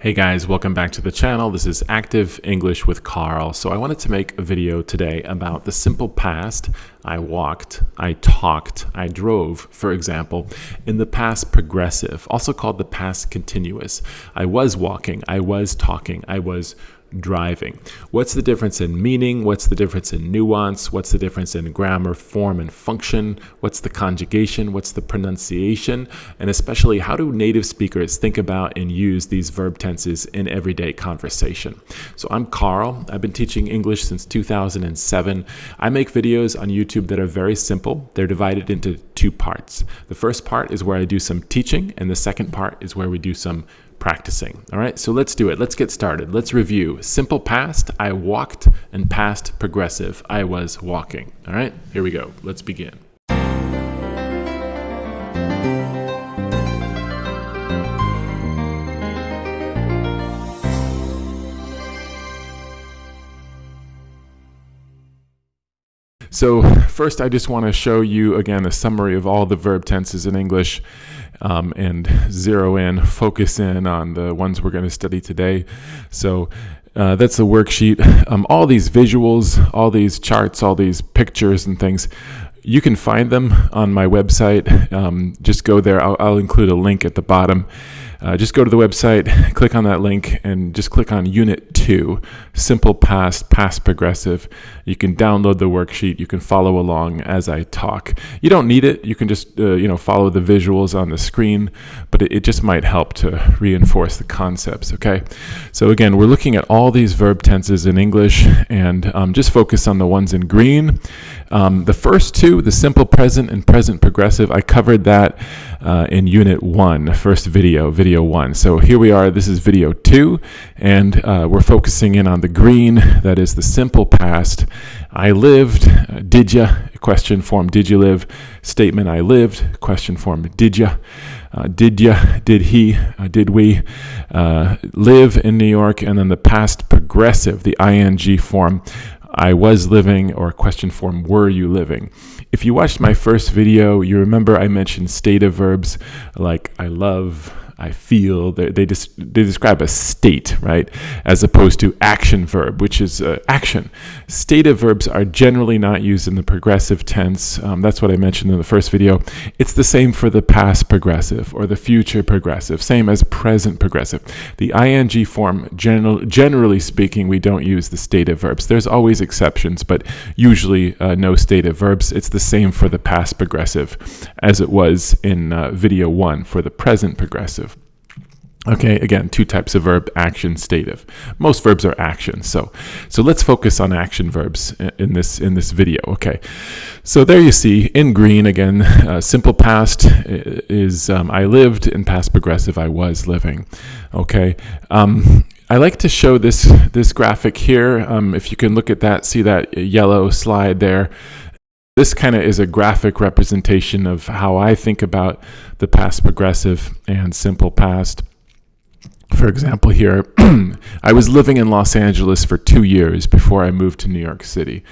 Hey guys, welcome back to the channel. This is Active English with Carl. So I wanted to make a video today about the simple past. I walked, I talked, I drove, for example, in the past progressive, also called the past continuous. I was walking, I was talking, I was driving. What's the difference in meaning? What's the difference in nuance? What's the difference in grammar, form, and function? What's the conjugation? What's the pronunciation? And especially, how do native speakers think about and use these verb tenses in everyday conversation? So I'm Carl. I've been teaching English since 2007. I make videos on YouTube that are very simple. They're divided into two parts. The first part is where I do some teaching, and the second part is where we do some practicing. All right, so let's do it. Let's get started. Let's review. Simple past, I walked, and past progressive, I was walking. All right, here we go. Let's begin. So first, I just want to show you again a summary of all the verb tenses in English and focus in on the ones we're going to study today. So that's the worksheet. All these visuals, all these charts, all these pictures and things, you can find them on my website. Just go there. I'll include a link at the bottom. Just go to the website, click on that link, and just click on Unit 2, Simple Past, Past Progressive. You can download the worksheet. You can follow along as I talk. You don't need it. You can just follow the visuals on the screen, but it just might help to reinforce the concepts, okay? So again, we're looking at all these verb tenses in English, and just focus on the ones in green. The first two, the simple present and present progressive, I covered that in Unit 1, first video 1. So here we are, this is video 2, and we're focusing in on the green, that is the simple past. I lived, did ya? Question form, did you live? Statement, I lived. Question form, did ya? Did ya? Did he? Did we live in New York? And then the past progressive, the ing form, I was living, or question form, were you living? If you watched my first video, you remember I mentioned stative verbs like I love, I feel. They describe a state, right? As opposed to action verb, which is action. Stative verbs are generally not used in the progressive tense. That's what I mentioned in the first video. It's the same for the past progressive or the future progressive, same as present progressive. The ing form, generally speaking, we don't use the stative verbs. There's always exceptions, but usually no stative verbs. It's the same for the past progressive as it was in video 1 for the present progressive. Okay, again, two types of verb, action, stative. Most verbs are action, so let's focus on action verbs in this video. Okay, so there you see in green again, simple past is I lived, and past progressive I was living. Okay, I like to show this graphic here. If you can look at that, see that yellow slide there. This kind of is a graphic representation of how I think about the past progressive and simple past. For example, here, I was living in Los Angeles for 2 years before I moved to New York City.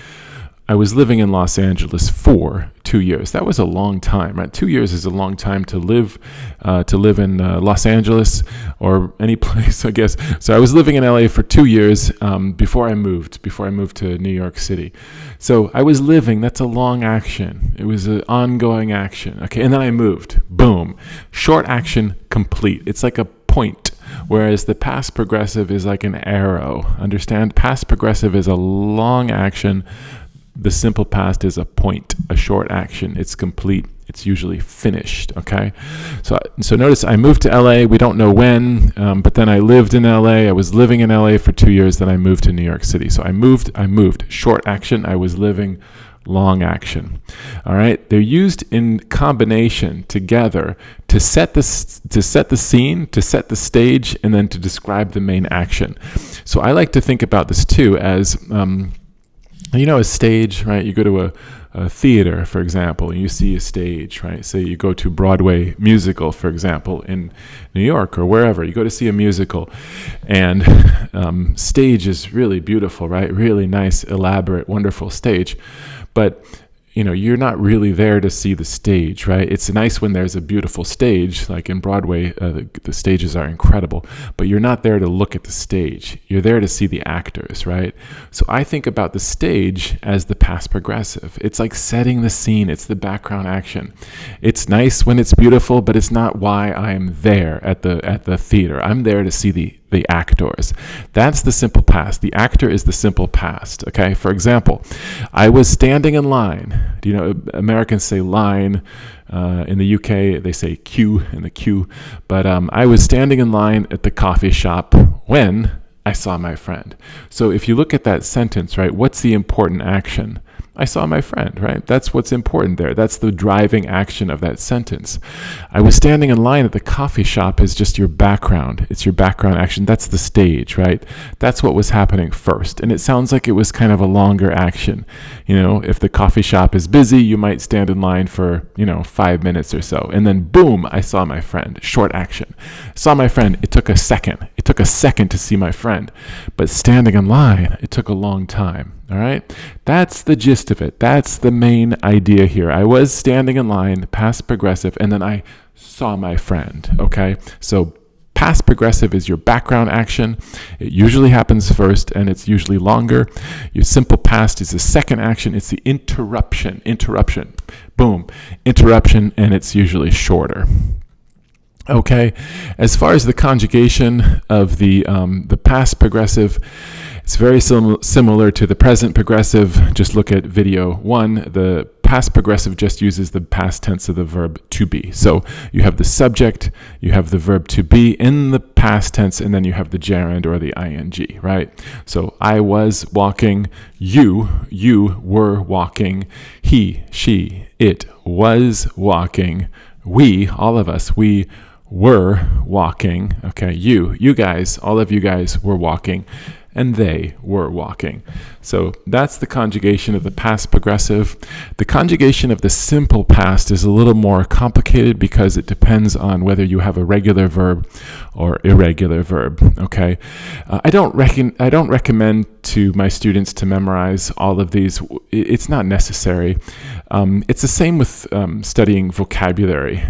I was living in Los Angeles for 2 years. That was a long time, right? 2 years is a long time to live in Los Angeles or any place, I guess. So I was living in LA for 2 years before I moved to New York City. So I was living, that's a long action. It was an ongoing action. Okay, and then I moved. Boom. Short action, complete. It's like a point. Whereas the past progressive is like an arrow. Understand? Past progressive is a long action. The simple past is a point, a short action. It's complete. It's usually finished. Okay. So notice I moved to LA. We don't know when, but then I lived in LA. I was living in LA for 2 years. Then I moved to New York City. So I moved. Short action. I was living. Long action. All right, they're used in combination together to set the scene, to set the stage, and then to describe the main action. So I like to think about this too as a stage, right? You go to a theater, for example, and you see a stage, right? Say you go to Broadway musical, for example, in New York or wherever. You go to see a musical, and stage is really beautiful, right? Really nice, elaborate, wonderful stage. But you're not really there to see the stage, right? It's nice when there's a beautiful stage, like in Broadway, the stages are incredible, but you're not there to look at the stage. You're there to see the actors, right? So I think about the stage as the past progressive. It's like setting the scene. It's the background action. It's nice when it's beautiful, but it's not why I'm there at the theater. I'm there to see the actors. That's the simple past. The actor is the simple past. Okay. For example, I was standing in line. Do you know Americans say line? In the UK, they say queue in the queue. But I was standing in line at the coffee shop when I saw my friend. So if you look at that sentence, right, what's the important action? I saw my friend, right? That's what's important there. That's the driving action of that sentence. I was standing in line at the coffee shop is just your background. It's your background action. That's the stage, right? That's what was happening first. And it sounds like it was kind of a longer action. If the coffee shop is busy, you might stand in line for, 5 minutes or so. And then boom, I saw my friend. Short action. Saw my friend. It took a second. It took a second to see my friend. But standing in line, it took a long time. All right. That's the gist of it. That's the main idea here. I was standing in line, past progressive, and then I saw my friend. Okay. So past progressive is your background action. It usually happens first and it's usually longer. Your simple past is the second action. It's the interruption. Boom. Interruption, and it's usually shorter. Okay. As far as the conjugation of the past progressive, it's very similar to the present progressive. Just look at video 1. The past progressive just uses the past tense of the verb to be. So you have the subject, you have the verb to be in the past tense, and then you have the gerund or the ing, right? So I was walking, you were walking, he, she, it was walking, we, all of us, we were walking. Okay, you guys, all of you guys were walking, and they were walking. So that's the conjugation of the past progressive. The conjugation of the simple past is a little more complicated because it depends on whether you have a regular verb or irregular verb. Okay, I don't recommend to my students to memorize all of these. It's not necessary. It's the same with studying vocabulary.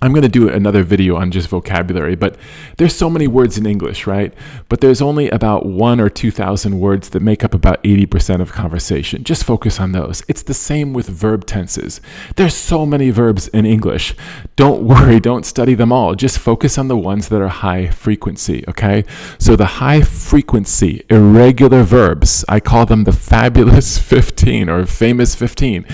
I'm going to do another video on just vocabulary, but there's so many words in English, right? But there's only about 1,000 or 2,000 words that make up about 80% of conversation. Just focus on those. It's the same with verb tenses. There's so many verbs in English. Don't worry, don't study them all. Just focus on the ones that are high frequency, okay? So the high frequency, irregular verbs, I call them the fabulous 15 or famous 15.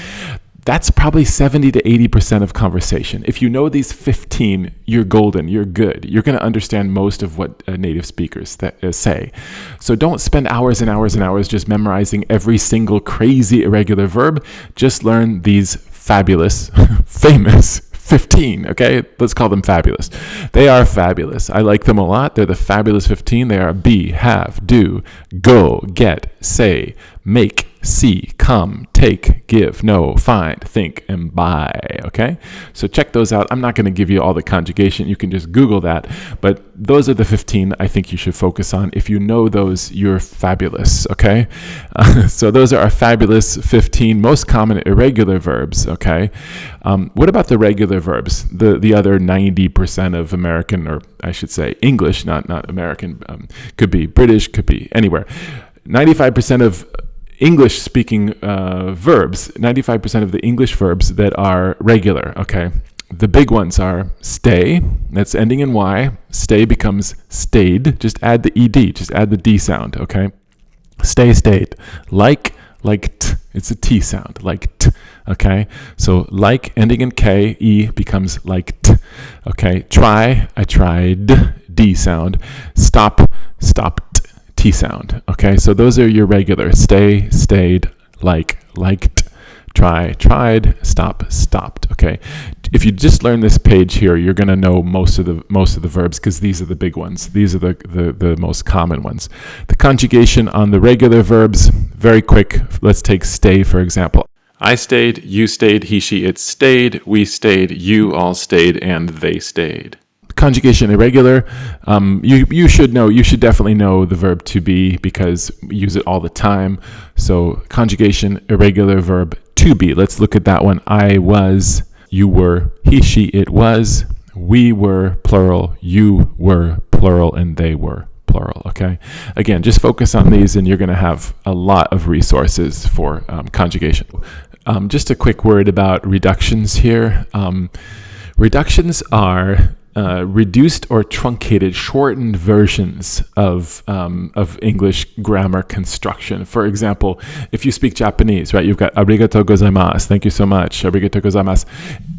That's probably 70 to 80% of conversation. If you know these 15, you're golden, you're good. You're going to understand most of what native speakers say. So don't spend hours and hours and hours just memorizing every single crazy irregular verb. Just learn these fabulous, famous 15, okay? Let's call them fabulous. They are fabulous. I like them a lot. They're the fabulous 15. They are be, have, do, go, get, say, make, see, come, take, give, know, find, think, and buy, okay? So check those out. I'm not going to give you all the conjugation. You can just Google that. But those are the 15 I think you should focus on. If you know those, you're fabulous, okay? So those are our fabulous 15 most common irregular verbs, okay? What about the regular verbs? The other 90% of American, or I should say English, not American, could be British, could be anywhere. 95% of English-speaking verbs, 95% of the English verbs that are regular, okay? The big ones are stay, that's ending in Y. Stay becomes stayed. Just add the ED, just add the D sound, okay? Stay, stayed. Like t, it's a T sound, like t, okay? So like ending in K, E becomes like t, okay? Try, I tried, D sound. Stop, stopped. T sound. Okay, so those are your regular stay, stayed, liked, try, tried, stop, stopped. Okay, if you just learn this page here, you're going to know most of the verbs because these are the big ones. These are the most common ones. The conjugation on the regular verbs, very quick. Let's take stay for example. I stayed, you stayed, he, she, it stayed, we stayed, you all stayed, and they stayed. Conjugation irregular, you should know, you should definitely know the verb to be because we use it all the time. So conjugation irregular verb to be. Let's look at that one. I was, you were, he, she, it was, we were, plural, you were, plural, and they were, plural. Okay. Again, just focus on these and you're going to have a lot of resources for conjugation. Just a quick word about reductions here. Reductions are reduced or truncated, shortened versions of English grammar construction. For example, if you speak Japanese, right, you've got arigatou gozaimasu, thank you so much, arigatou gozaimasu,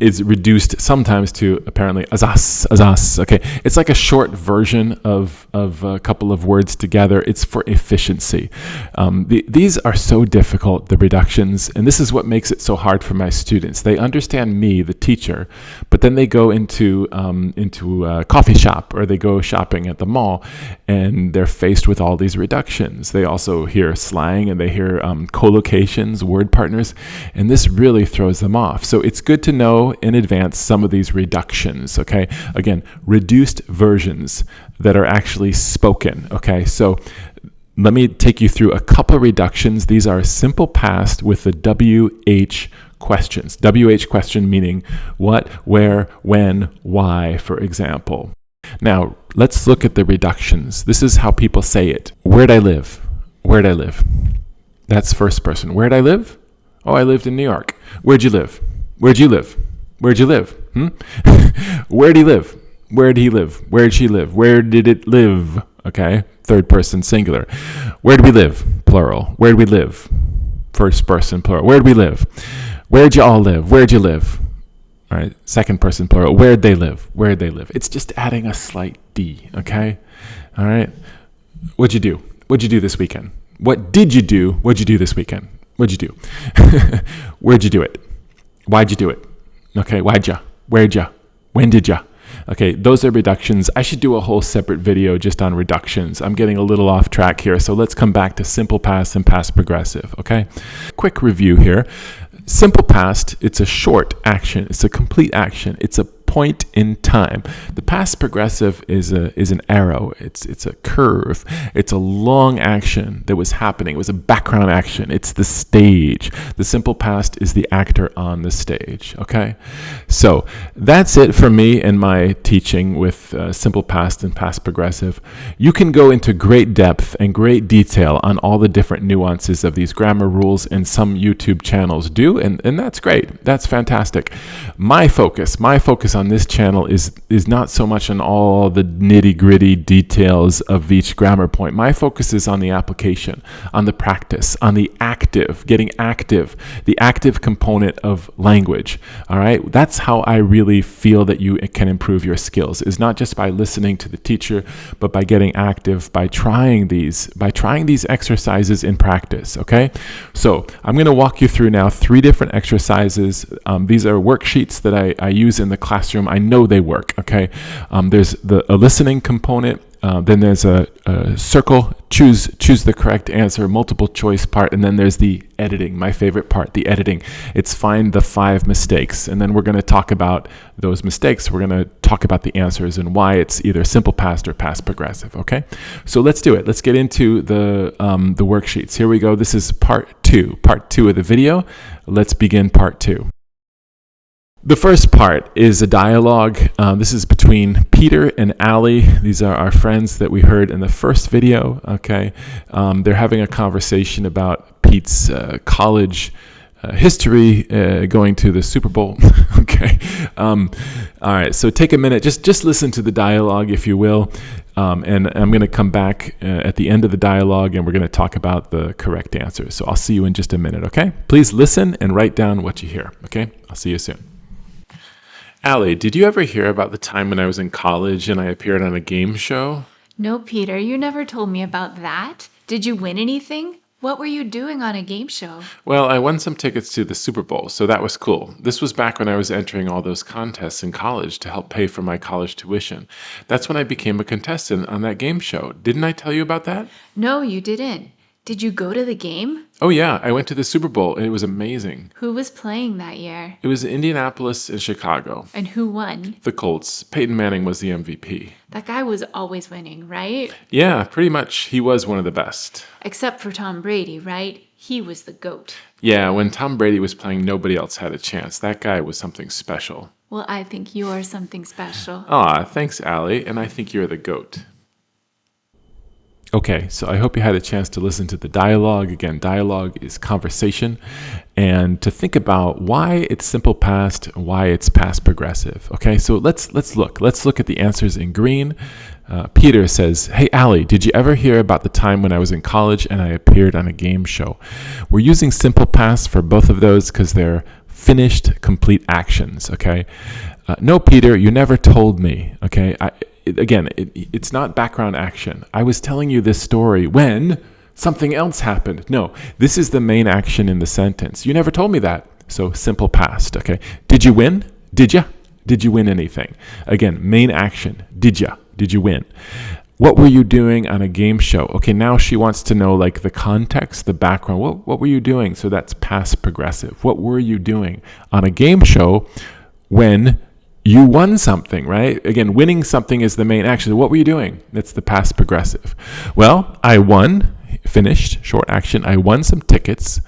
is reduced sometimes to apparently azas. Okay, it's like a short version of a couple of words together. It's for efficiency. These are so difficult, the reductions, and this is what makes it so hard for my students. They understand me, the teacher, but then they go into a coffee shop or they go shopping at the mall and they're faced with all these reductions. They also hear slang and they hear collocations, word partners, and this really throws them off. So it's good to know in advance some of these reductions, okay? Again, reduced versions that are actually spoken, okay? So let me take you through a couple reductions. These are simple past with the WH questions. WH question meaning what, where, when, why, for example. Now, let's look at the reductions. This is how people say it. Where'd I live? Where'd I live? That's first person. Where'd I live? Oh, I lived in New York. Where'd you live? Where'd you live? Where'd you live? Where'd he live? Where'd he live? Where'd she live? Where did it live? Okay, third person singular. Where'd we live? Plural. Where'd we live? First person plural. Where'd we live? Where'd you all live? Where'd you live? All right, second person plural. Where'd they live? Where'd they live? It's just adding a slight D, okay? All right. What'd you do? What'd you do this weekend? What did you do? What'd you do this weekend? What'd you do? Where'd you do it? Why'd you do it? Okay, why'd ya? Where'd ya? When did ya? Okay, those are reductions. I should do a whole separate video just on reductions. I'm getting a little off track here, so let's come back to simple past and past progressive, okay? Quick review here. Simple past, it's a short action. It's a complete action. It's a point in time. The past progressive is an arrow. It's a curve. It's a long action that was happening. It was a background action. It's the stage. The simple past is the actor on the stage. Okay, so that's it for me and my teaching with simple past and past progressive. You can go into great depth and great detail on all the different nuances of these grammar rules, and some YouTube channels do, and that's great. That's fantastic. My focus on this channel is not so much on all the nitty-gritty details of each grammar point. My focus is on the application, on the practice, on the active, getting active, the active component of language. All right, that's how I really feel that you can improve your skills, is not just by listening to the teacher, but by getting active, by trying these exercises in practice. Okay, so I'm going to walk you through now 3 different exercises. These are worksheets that I use in the classroom. I know they work, okay? There's a listening component, then there's a circle, choose the correct answer, multiple choice part, and then there's the editing, my favorite part, the editing. It's find the 5 mistakes, and then we're going to talk about those mistakes. We're going to talk about the answers and why it's either simple past or past progressive, okay? So let's do it. Let's get into the worksheets. Here we go. This is part 2 of the video. Let's begin part 2. The first part is a dialogue. This is between Peter and Allie. These are our friends that we heard in the first video. Okay, they're having a conversation about Pete's college history, going to the Super Bowl. Okay, all right. So take a minute, just listen to the dialogue, if you will, and I'm going to come back at the end of the dialogue, and we're going to talk about the correct answers. So I'll see you in just a minute. Okay, please listen and write down what you hear. Okay, I'll see you soon. Allie, did you ever hear about the time when I was in college and I appeared on a game show? No, Peter, you never told me about that. Did you win anything? What were you doing on a game show? Well, I won some tickets to the Super Bowl, so that was cool. This was back when I was entering all those contests in college to help pay for my college tuition. That's when I became a contestant on that game show. Didn't I tell you about that? No, you didn't. Did you go to the game? Oh, yeah, I went to the Super Bowl, and it was amazing. Who was playing that year? It was Indianapolis and Chicago. And who won? The Colts. Peyton Manning was the MVP. That guy was always winning, right? Yeah, pretty much. He was one of the best. Except for Tom Brady, right? He was the GOAT. Yeah, when Tom Brady was playing, nobody else had a chance. That guy was something special. Well, I think you're something special. Aw, thanks, Allie, and I think you're the GOAT. Okay, so I hope you had a chance to listen to the dialogue. Again, dialogue is conversation, and to think about why it's simple past, why it's past progressive. Okay, so let's look. Let's look at the answers in green. Peter says, "Hey, Allie, did you ever hear about the time when I was in college and I appeared on a game show?" We're using simple past for both of those because they're finished, complete actions. Okay. No, Peter, you never told me. Okay. It's not background action. I was telling you this story when something else happened. No, this is the main action in the sentence. You never told me that. So simple past. Okay. Did you win? Did ya? Did you win anything? Again, main action. Did ya? Did you win? What were you doing on a game show? Okay, now she wants to know like the context, the background. What were you doing? So that's past progressive. What were you doing on a game show when you won something, right? Again, winning something is the main action. What were you doing? That's the past progressive. Well, I won, finished, short action. I won some tickets.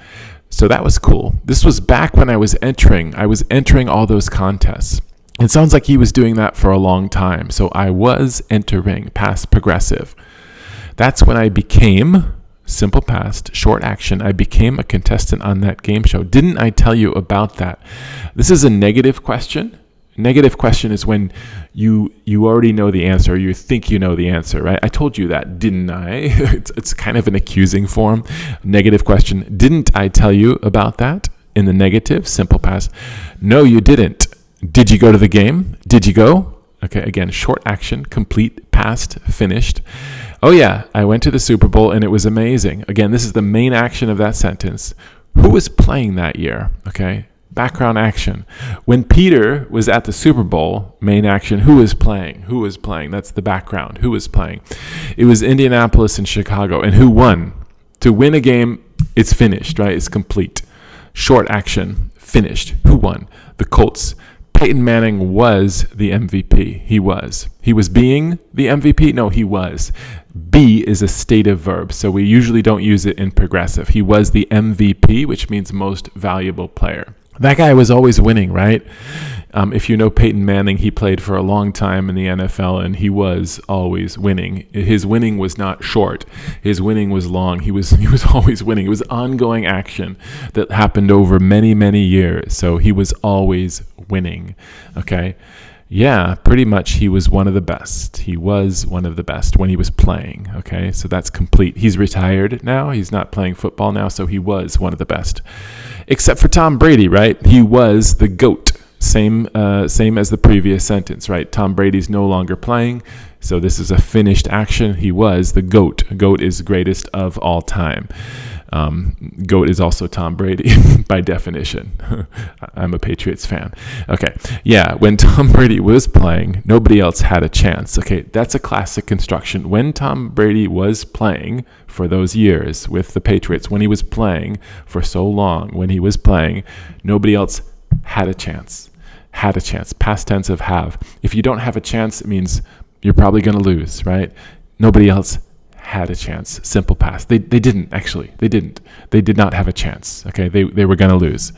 So that was cool. This was back when I was entering. I was entering all those contests. It sounds like he was doing that for a long time. So I was entering, past progressive. That's when I became, simple past, short action, I became a contestant on that game show. Didn't I tell you about that? This is a negative question. Negative question is when you already know the answer, or you think you know the answer, right? I told you that, didn't I? It's kind of an accusing form. Negative question. Didn't I tell you about that? In the negative, simple past. No, you didn't. Did you go to the game? Did you go? Okay, again, short action, complete, past, finished. Oh yeah, I went to the Super Bowl and it was amazing. Again, this is the main action of that sentence. Who was playing that year? Okay, background action. When Peter was at the Super Bowl, main action, who was playing? Who was playing? That's the background. Who was playing? It was Indianapolis and Chicago. And who won? To win a game, it's finished, right? It's complete. Short action, finished. Who won? The Colts. Peyton Manning was the MVP. He was. He was being the MVP? No, he was. Be is a stative verb, so we usually don't use it in progressive. He was the MVP, which means most valuable player. That guy was always winning, right? If you know Peyton Manning, he played for a long time in the NFL, and he was always winning. His winning was not short. His winning was long. He was always winning. It was ongoing action that happened over many, many years. So he was always winning. Okay? Yeah, pretty much he was one of the best. He was one of the best when he was playing. Okay? So that's complete. He's retired now. He's not playing football now, so he was one of the best. Except for Tom Brady, right? He was the GOAT. Same as the previous sentence, right? Tom Brady's no longer playing, so this is a finished action. He was the GOAT. GOAT is greatest of all time. GOAT is also Tom Brady by definition. I'm a Patriots fan. Okay, yeah, when Tom Brady was playing, nobody else had a chance. Okay, that's a classic construction. When Tom Brady was playing for those years with the Patriots, when he was playing for so long, when he was playing, nobody else had a chance. Had a chance. Past tense of have. If you don't have a chance, it means you're probably going to lose, right? Nobody else had a chance. Simple past. They didn't, actually. They didn't. They did not have a chance. Okay, they were going to lose.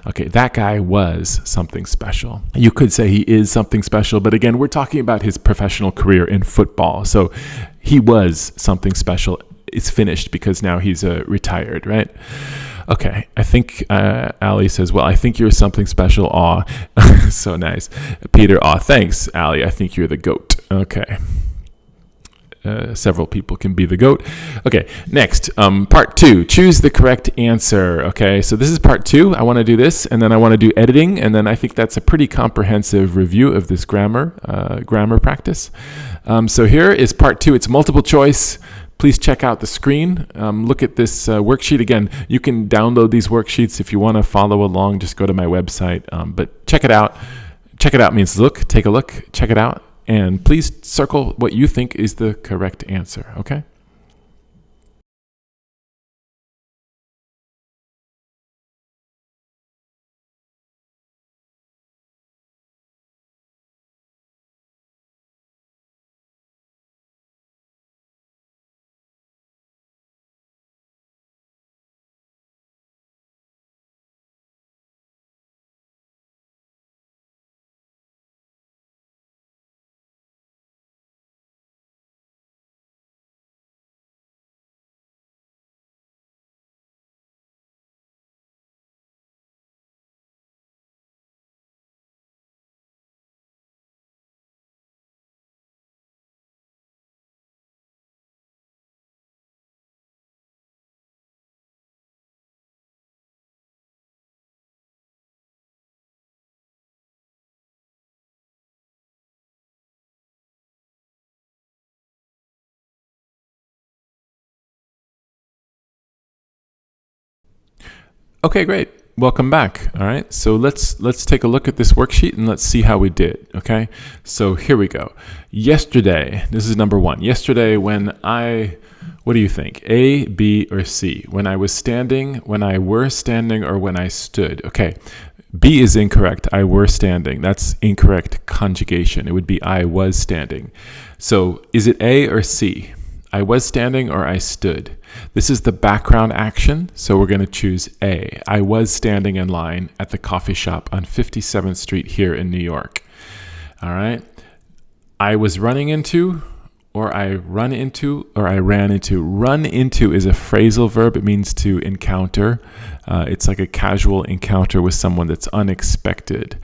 Okay, that guy was something special. You could say he is something special, but again, we're talking about his professional career in football. So he was something special. It's finished because now he's retired, right? Okay, I think Allie says, well, I think you're something special. Aw, so nice. Peter, aw, thanks, Allie. I think you're the GOAT. Okay. Several people can be the GOAT. Okay, next, part 2. Choose the correct answer. Okay, so this is part 2. I want to do this, and then I want to do editing, and then I think that's a pretty comprehensive review of this grammar practice. So here is part 2. It's multiple choice. Please check out the screen. Look at this worksheet. Again, you can download these worksheets if you want to follow along. Just go to my website. But check it out. Check it out means look, take a look, check it out. And please circle what you think is the correct answer, okay? Okay, great. Welcome back. All right. So let's take a look at this worksheet and let's see how we did. Okay. So here we go. Yesterday, this is number 1. Yesterday when what do you think? A, B, or C? When I was standing, when I were standing, or when I stood? Okay. B is incorrect. I were standing. That's incorrect conjugation. It would be I was standing. So is it A or C? I was standing or I stood. This is the background action, so we're going to choose A. I was standing in line at the coffee shop on 57th Street here in New York. All right. I was running into, or I run into, or I ran into. Run into is a phrasal verb. It means to encounter. It's like a casual encounter with someone that's unexpected.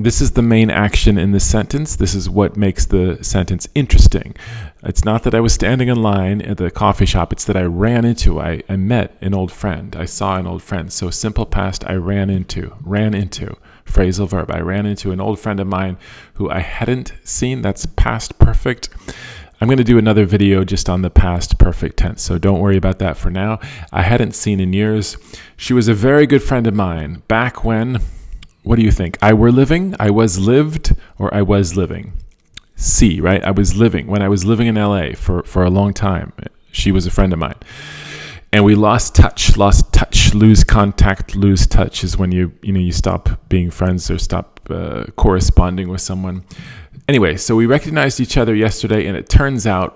This is the main action in the sentence. This is what makes the sentence interesting. It's not that I was standing in line at the coffee shop. It's that I ran into, I met an old friend. I saw an old friend. So simple past, I ran into. Phrasal verb. I ran into an old friend of mine who I hadn't seen. That's past perfect. I'm going to do another video just on the past perfect tense, so don't worry about that for now. I hadn't seen in years. She was a very good friend of mine back when... What do you think? I were living, I was lived, or I was living? C, right? I was living. When I was living in LA for a long time, she was a friend of mine. And we lost touch, lose contact, lose touch is when you stop being friends or stop corresponding with someone. Anyway, so we recognized each other yesterday, and it turns out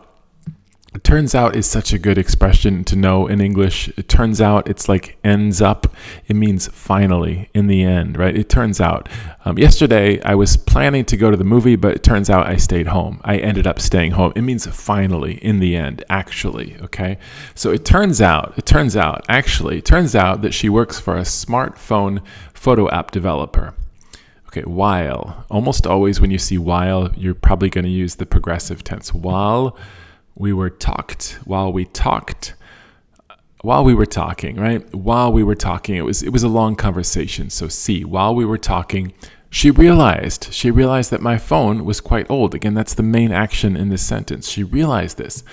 is such a good expression to know in English. It turns out, it's like ends up. It means finally, in the end, right? It turns out. Yesterday, I was planning to go to the movie, but it turns out I stayed home. I ended up staying home. It means finally, in the end, actually, okay? So it turns out that she works for a smartphone photo app developer. Okay, while. Almost always when you see while, you're probably going to use the progressive tense. While we were talking, right? While we were talking, it was a long conversation. So C, while we were talking, she realized that my phone was quite old. Again, that's the main action in this sentence. She realized this.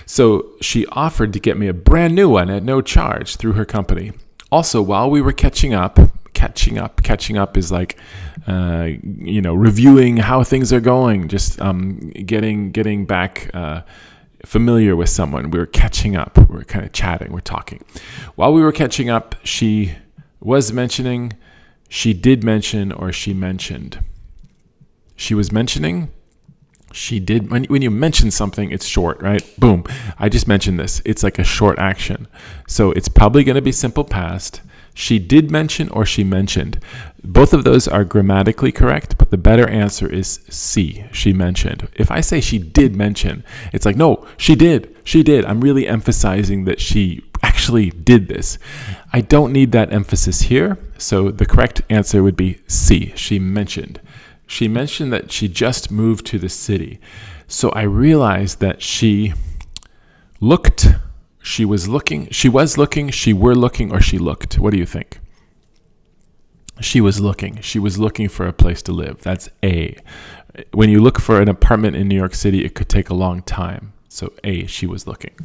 So she offered to get me a brand new one at no charge through her company. Also, while we were catching up is like, reviewing how things are going, just getting back familiar with someone. We were catching up. We were kind of chatting. We're talking. While we were catching up, she was mentioning, she did mention, or she mentioned. She was mentioning, she did. When you mention something, it's short, right? Boom. I just mentioned this. It's like a short action. So it's probably going to be simple past. She did mention or she mentioned. Both of those are grammatically correct, but the better answer is C, she mentioned. If I say she did mention, it's like, no, she did. I'm really emphasizing that she actually did this. I don't need that emphasis here, so the correct answer would be C, she mentioned. She mentioned that she just moved to the city. So I realized that she looked, she was looking, she were looking, or she looked. What do you think? She was looking for a place to live. That's A. When you look for an apartment in New York City, it could take a long time. So A, she was looking.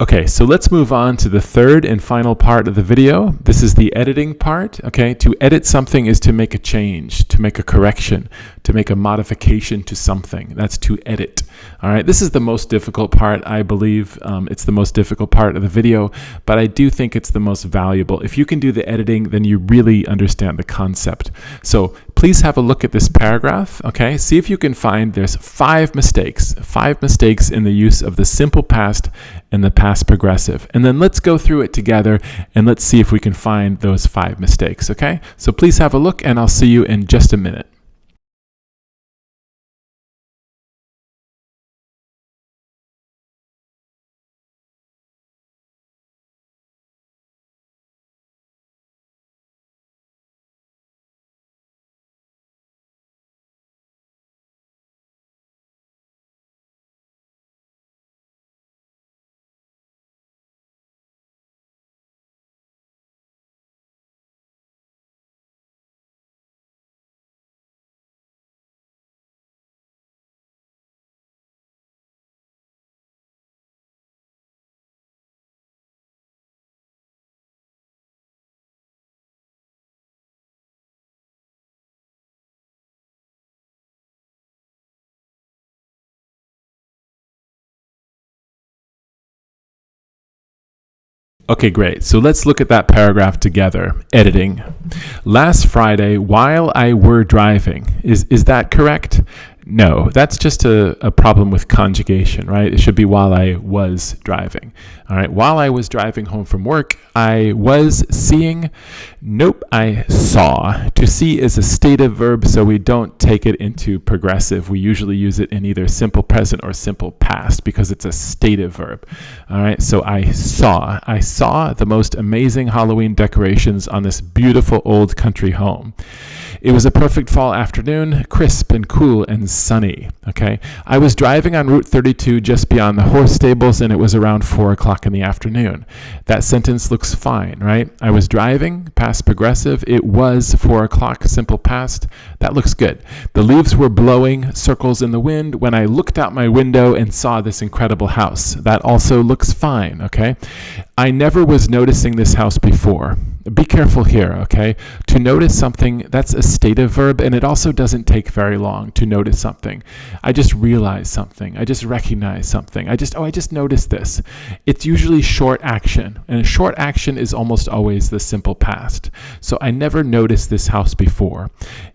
Okay, so let's move on to the third and final part of the video. This is the editing part. Okay, to edit something is to make a change, to make a correction, to make a modification to something. That's to edit. All right, this is the most difficult part, I believe. It's the most difficult part of the video, but I do think it's the most valuable. If you can do the editing, then you really understand the concept. So please have a look at this paragraph. Okay, see if you can find there's 5 mistakes in the use of the simple past and the past progressive. And then let's go through it together and let's see if we can find those 5 mistakes, okay? So please have a look and I'll see you in just a minute. Okay, great. So let's look at that paragraph together. Editing. Last Friday, while I were driving. Is that correct? No, that's just a problem with conjugation, right? It should be while I was driving. All right, while I was driving home from work, I was seeing. Nope, I saw. To see is a stative verb, so we don't take it into progressive. We usually use it in either simple present or simple past because it's a stative verb. All right, so I saw. I saw the most amazing Halloween decorations on this beautiful old country home. It was a perfect fall afternoon, crisp and cool and sunny. Okay, I was driving on Route 32 just beyond the horse stables, and it was around 4 o'clock in the afternoon. That sentence looks fine, right? I was driving, past progressive. It was 4 o'clock, simple past. That looks good. The leaves were blowing circles in the wind when I looked out my window and saw this incredible house. That also looks fine, okay? I never was noticing this house before. Be careful here, okay? To notice something, that's a stative verb, and it also doesn't take very long to notice something. I just realized something. I just recognized something. I just noticed this. It's usually short action, and a short action is almost always the simple past. So I never noticed this house before.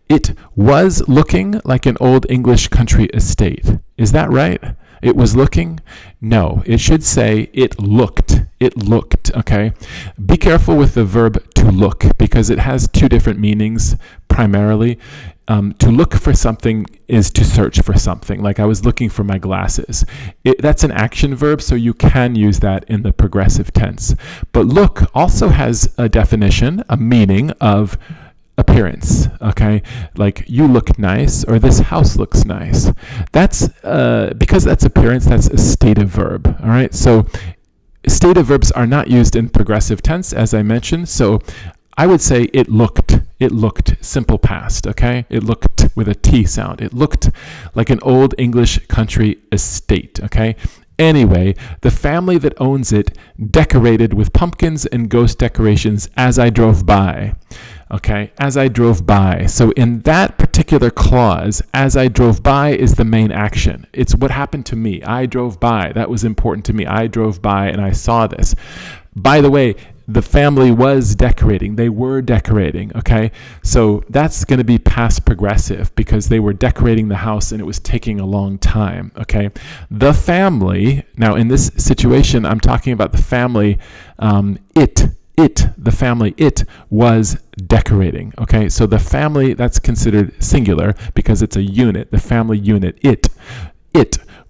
It was looking like an old English country estate. Is that right? It was looking? No, it should say it looked. It looked, okay? Be careful with the verb to look because it has two different meanings primarily. To look for something is to search for something. Like I was looking for my glasses. That's an action verb, so you can use that in the progressive tense. But look also has a definition, a meaning of appearance, okay? Like you look nice or this house looks nice. That's because that's appearance, that's a stative verb, all right? So stative verbs are not used in progressive tense, as I mentioned. So I would say it looked, simple past, okay? It looked with a T sound. It looked like an old English country estate, okay? Anyway, the family that owns it decorated with pumpkins and ghost decorations as I drove by. Okay, as I drove by. So in that particular clause, as I drove by is the main action. It's what happened to me. I drove by. That was important to me. I drove by and I saw this. By the way, the family was decorating. They were decorating, okay? So that's going to be past progressive because they were decorating the house and it was taking a long time, okay? The family, now in this situation, I'm talking about the family, the family, it was decorating, okay? So the family, that's considered singular because it's a unit, the family unit, it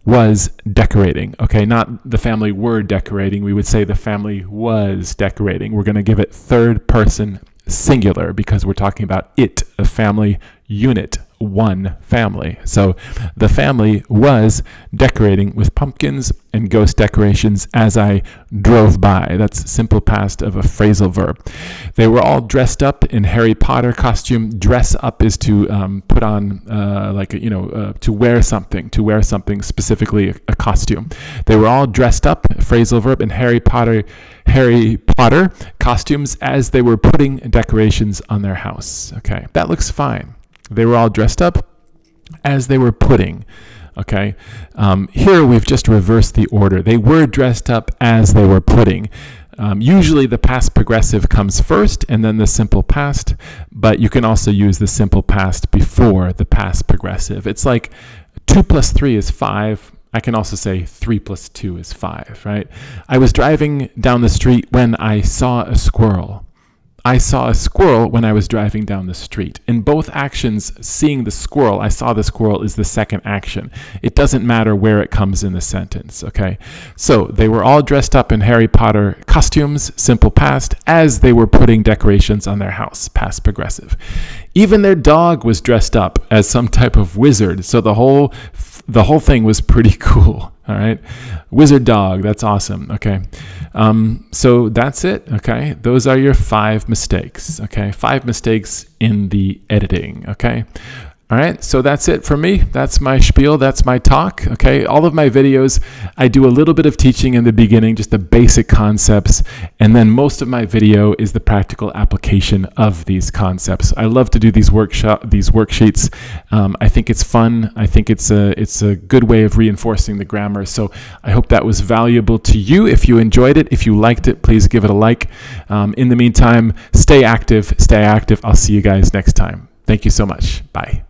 was decorating, okay? Not the family were decorating. We would say the family was decorating. We're going to give it third person singular because we're talking about it, a family unit, one family. So the family was decorating with pumpkins and ghost decorations as I drove by. That's simple past of a phrasal verb. They were all dressed up in Harry Potter costume. Dress up is to put on to wear something, specifically a costume. They were all dressed up, phrasal verb, in Harry Potter costumes as they were putting decorations on their house. Okay, that looks fine. They were all dressed up as they were putting. Okay, here we've just reversed the order. They were dressed up as they were putting. Usually the past progressive comes first and then the simple past, but you can also use the simple past before the past progressive. It's like 2 plus 3 is 5. I can also say 3 plus 2 is 5, right? I was driving down the street when I saw a squirrel. I saw a squirrel when I was driving down the street. In both actions, seeing the squirrel, I saw the squirrel is the second action. It doesn't matter where it comes in the sentence, okay? So they were all dressed up in Harry Potter costumes, simple past, as they were putting decorations on their house, past progressive. Even their dog was dressed up as some type of wizard, so the whole thing was pretty cool. All right. Wizard dog. That's awesome. Okay. So that's it. Okay. Those are your 5 mistakes. Okay. 5 mistakes in the editing. Okay. All right, so that's it for me. That's my spiel. That's my talk. Okay, all of my videos, I do a little bit of teaching in the beginning, just the basic concepts, and then most of my video is the practical application of these concepts. I love to do these worksheets. I think it's fun. I think it's a good way of reinforcing the grammar. So I hope that was valuable to you. If you enjoyed it, if you liked it, please give it a like. In the meantime, stay active. Stay active. I'll see you guys next time. Thank you so much. Bye.